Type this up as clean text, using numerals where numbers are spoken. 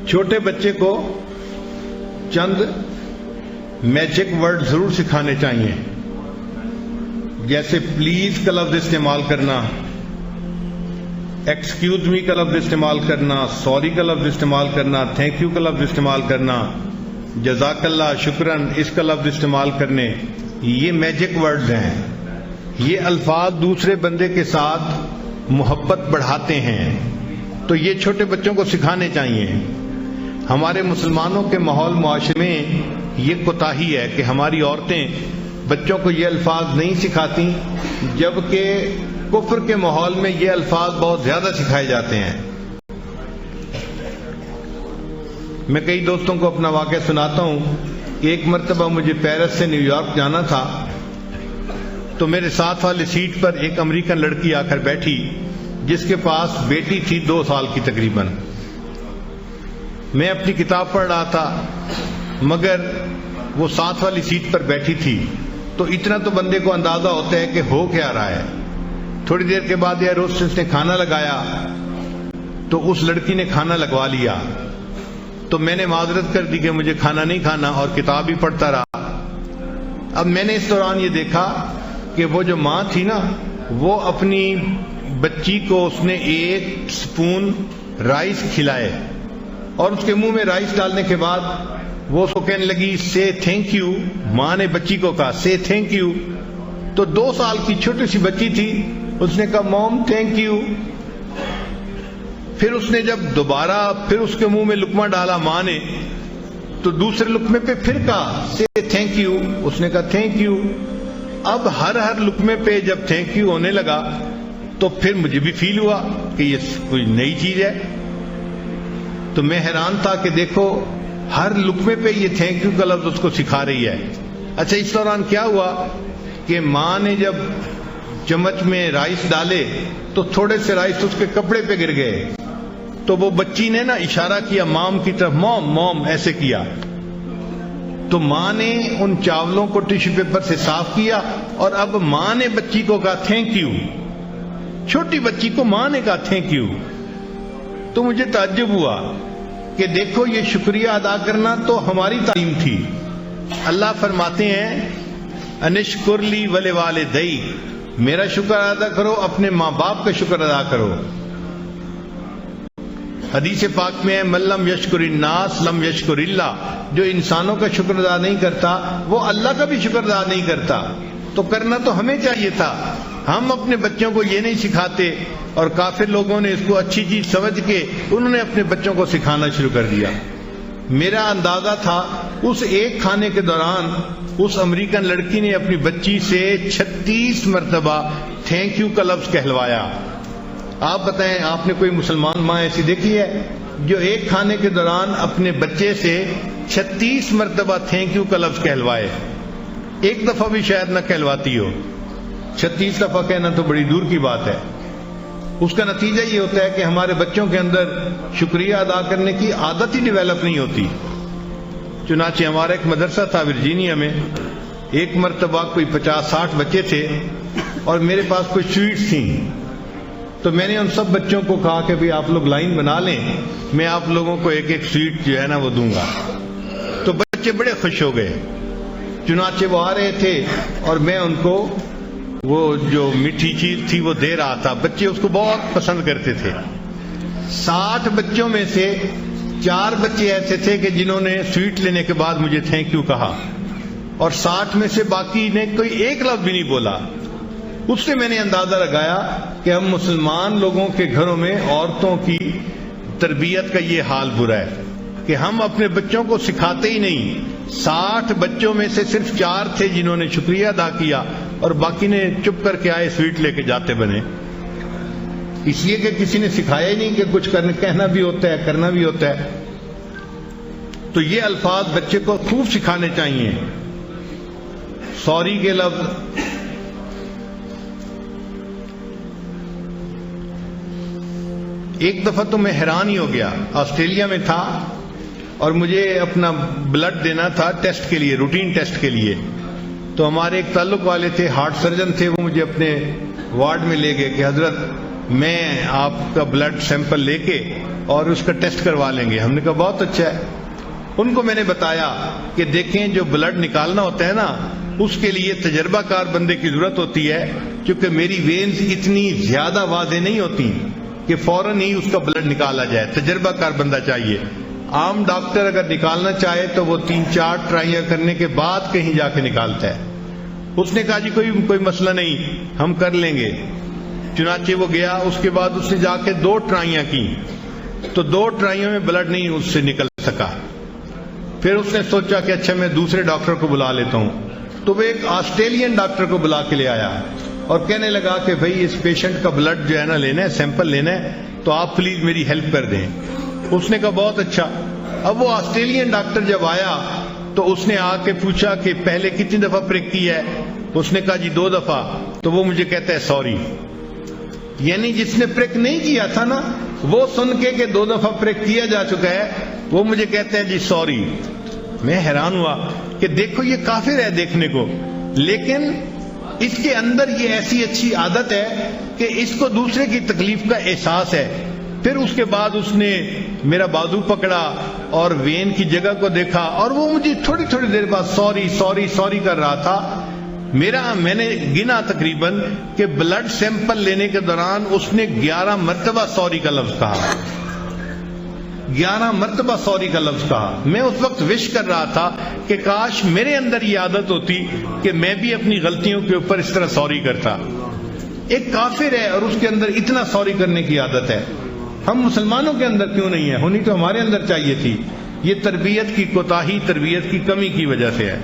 چھوٹے بچے کو چند میجک ورڈ ضرور سکھانے چاہیے، جیسے پلیز کا لفظ استعمال کرنا، ایکسکیوز می کا لفظ استعمال کرنا، سوری کا لفظ استعمال کرنا، تھینک یو کا لفظ استعمال کرنا، جزاک اللہ، شکرن، اس کا لفظ استعمال کرنے، یہ میجک ورڈز ہیں۔ یہ الفاظ دوسرے بندے کے ساتھ محبت بڑھاتے ہیں، تو یہ چھوٹے بچوں کو سکھانے چاہیے۔ ہمارے مسلمانوں کے ماحول معاشرے میں یہ کوتاہی ہے کہ ہماری عورتیں بچوں کو یہ الفاظ نہیں سکھاتی، جبکہ کفر کے ماحول میں یہ الفاظ بہت زیادہ سکھائے جاتے ہیں۔ میں کئی دوستوں کو اپنا واقعہ سناتا ہوں کہ ایک مرتبہ مجھے پیرس سے نیو یارک جانا تھا، تو میرے ساتھ والی سیٹ پر ایک امریکن لڑکی آ کر بیٹھی جس کے پاس بیٹی تھی 2 سال کی تقریباً۔ میں اپنی کتاب پڑھ رہا تھا، مگر وہ ساتھ والی سیٹ پر بیٹھی تھی، تو اتنا تو بندے کو اندازہ ہوتا ہے کہ ہو کیا رہا ہے۔ تھوڑی دیر کے بعد ایئر ہوسٹس نے کھانا لگایا، تو اس لڑکی نے کھانا لگوا لیا، تو میں نے معذرت کر دی کہ مجھے کھانا نہیں کھانا اور کتاب ہی پڑھتا رہا۔ اب میں نے اس دوران یہ دیکھا کہ وہ جو ماں تھی نا، وہ اپنی بچی کو اس نے 1 سپون رائس کھلائے، اور اس کے منہ میں رائس ڈالنے کے بعد وہ اس کو کہنے لگی سے تھینک یو۔ ماں نے بچی کو کہا سے تھینک یو، تو 2 سال کی چھوٹی سی بچی تھی، اس نے کہا موم تھینک یو۔ پھر اس نے جب دوبارہ پھر اس کے منہ میں لقمہ ڈالا ماں نے، تو دوسرے لقمے پہ پھر کہا سے تھینک یو، اس نے کہا تھینک یو۔ اب ہر لقمے پہ جب تھینک یو ہونے لگا تو پھر مجھے بھی فیل ہوا کہ یہ کوئی نئی چیز ہے، تو میں حیران تھا کہ دیکھو ہر لقمے پہ یہ تھینک یو کا لفظ اس کو سکھا رہی ہے۔ اچھا، اس دوران کیا ہوا کہ ماں نے جب چمچ میں رائس ڈالے تو تھوڑے سے رائس اس کے کپڑے پہ گر گئے، تو وہ بچی نے نا اشارہ کیا مام کی طرف، موم موم ایسے کیا، تو ماں نے ان چاولوں کو ٹیشو پیپر سے صاف کیا، اور اب ماں نے بچی کو کہا تھینک یو، چھوٹی بچی کو ماں نے کہا تھینک یو۔ تو مجھے تعجب ہوا کہ دیکھو یہ شکریہ ادا کرنا تو ہماری تعلیم تھی۔ اللہ فرماتے ہیں انشکر لی ولوالدی، میرا شکر ادا کرو، اپنے ماں باپ کا شکر ادا کرو۔ حدیث پاک میں ہے من لم یشکر الناس لم یشکر اللہ، جو انسانوں کا شکر ادا نہیں کرتا وہ اللہ کا بھی شکر ادا نہیں کرتا۔ تو کرنا تو ہمیں چاہیے تھا، ہم اپنے بچوں کو یہ نہیں سکھاتے، اور کافر لوگوں نے اس کو اچھی چیز سمجھ کے انہوں نے اپنے بچوں کو سکھانا شروع کر دیا۔ میرا اندازہ تھا اس ایک کھانے کے دوران اس امریکن لڑکی نے اپنی بچی سے 36 مرتبہ تھینک یو کا لفظ کہلوایا۔ آپ بتائیں، آپ نے کوئی مسلمان ماں ایسی دیکھی ہے جو ایک کھانے کے دوران اپنے بچے سے 36 مرتبہ تھینک یو کا لفظ کہلوائے؟ ایک دفعہ بھی شاید نہ کہلواتی ہو، 36 دفعہ کہنا تو بڑی دور کی بات ہے۔ اس کا نتیجہ یہ ہوتا ہے کہ ہمارے بچوں کے اندر شکریہ ادا کرنے کی عادت ہی ڈیولپ نہیں ہوتی۔ چنانچہ ہمارا ایک مدرسہ تھا ورجینیا میں، ایک مرتبہ کوئی 50-60 بچے تھے اور میرے پاس کوئی سویٹس تھیں، تو میں نے ان سب بچوں کو کہا کہ بھی آپ لوگ لائن بنا لیں، میں آپ لوگوں کو ایک ایک سویٹ جو ہے نا وہ دوں گا۔ تو بچے بڑے خوش ہو گئے، چنانچہ وہ آ رہے تھے اور میں ان کو وہ جو میٹھی چیز تھی وہ دے رہا تھا، بچے اس کو بہت پسند کرتے تھے۔ 60 بچوں میں سے 4 بچے ایسے تھے کہ جنہوں نے سویٹ لینے کے بعد مجھے تھینک یو کہا، اور 60 میں سے باقی نے کوئی ایک لفظ بھی نہیں بولا۔ اس سے میں نے اندازہ لگایا کہ ہم مسلمان لوگوں کے گھروں میں عورتوں کی تربیت کا یہ حال برا ہے کہ ہم اپنے بچوں کو سکھاتے ہی نہیں۔ 60 بچوں میں سے صرف 4 تھے جنہوں نے شکریہ ادا کیا، اور باقی نے چپ کر کے آئے سویٹ لے کے جاتے بنے، اس لیے کہ کسی نے سکھایا ہی نہیں کہ کچھ کہنا بھی ہوتا ہے، کرنا بھی ہوتا ہے۔ تو یہ الفاظ بچے کو خوب سکھانے چاہیے۔ سوری کے لفظ، ایک دفعہ تو میں حیران ہی ہو گیا، آسٹریلیا میں تھا اور مجھے اپنا بلڈ دینا تھا ٹیسٹ کے لیے، روٹین ٹیسٹ کے لیے، تو ہمارے ایک تعلق والے تھے، ہارٹ سرجن تھے، وہ مجھے اپنے وارڈ میں لے گئے کہ حضرت میں آپ کا بلڈ سیمپل لے کے اور اس کا ٹیسٹ کروا لیں گے. ہم نے کہا بہت اچھا ہے. ان کو میں نے بتایا کہ دیکھیں جو بلڈ نکالنا ہوتا ہے نا اس کے لیے تجربہ کار بندے کی ضرورت ہوتی ہے, کیونکہ میری وینز اتنی زیادہ واضح نہیں ہوتی کہ فوراً ہی اس کا بلڈ نکالا جائے. تجربہ کار بندہ چاہیے. عام ڈاکٹر اگر نکالنا چاہے تو وہ 3-4 ٹرائیاں کرنے کے بعد کہیں جا کے نکالتا ہے. اس نے کہا جی کوئی مسئلہ نہیں, ہم کر لیں گے. چنانچہ وہ گیا. اس کے بعد اس نے جا کے 2 ٹرائیاں کی تو 2 ٹرائیوں میں بلڈ نہیں اس سے نکل سکا. پھر اس نے سوچا کہ اچھا میں دوسرے ڈاکٹر کو بلا لیتا ہوں. تو وہ ایک آسٹریلین ڈاکٹر کو بلا کے لے آیا اور کہنے لگا کہ بھئی اس پیشنٹ کا بلڈ جو ہے نا لینا ہے, سیمپل لینا ہے, تو آپ پلیز میری ہیلپ کر دیں. اس نے کہا بہت اچھا. اب وہ آسٹریلین ڈاکٹر جب آیا تو اس نے آ کے پوچھا کہ پہلے کتنی دفعہ پرک کی ہے. اس نے کہا جی 2 دفعہ. تو وہ مجھے کہتا ہے سوری. یعنی جس نے پرک نہیں کیا تھا نا وہ سن کے کہ 2 دفعہ پرک کیا جا چکا ہے وہ مجھے کہتے ہیں جی سوری. میں حیران ہوا کہ دیکھو یہ کافر ہے دیکھنے کو, لیکن اس کے اندر یہ ایسی اچھی عادت ہے کہ اس کو دوسرے کی تکلیف کا احساس ہے. پھر اس کے بعد اس نے میرا بازو پکڑا اور وین کی جگہ کو دیکھا اور وہ مجھے تھوڑی دیر بعد سوری سوری سوری کر رہا تھا. میں نے گنا تقریباً کہ بلڈ سیمپل لینے کے دوران اس نے 11 مرتبہ سوری کا لفظ کہا. 11 مرتبہ سوری کا لفظ کہا. میں اس وقت وش کر رہا تھا کہ کاش میرے اندر یہ عادت ہوتی کہ میں بھی اپنی غلطیوں کے اوپر اس طرح سوری کرتا. ایک کافر ہے اور اس کے اندر اتنا سوری کرنے کی عادت ہے. ہم مسلمانوں کے اندر کیوں نہیں ہے؟ ہونی تو ہمارے اندر چاہیے تھی. یہ تربیت کی کوتاہی, تربیت کی کمی کی وجہ سے ہے.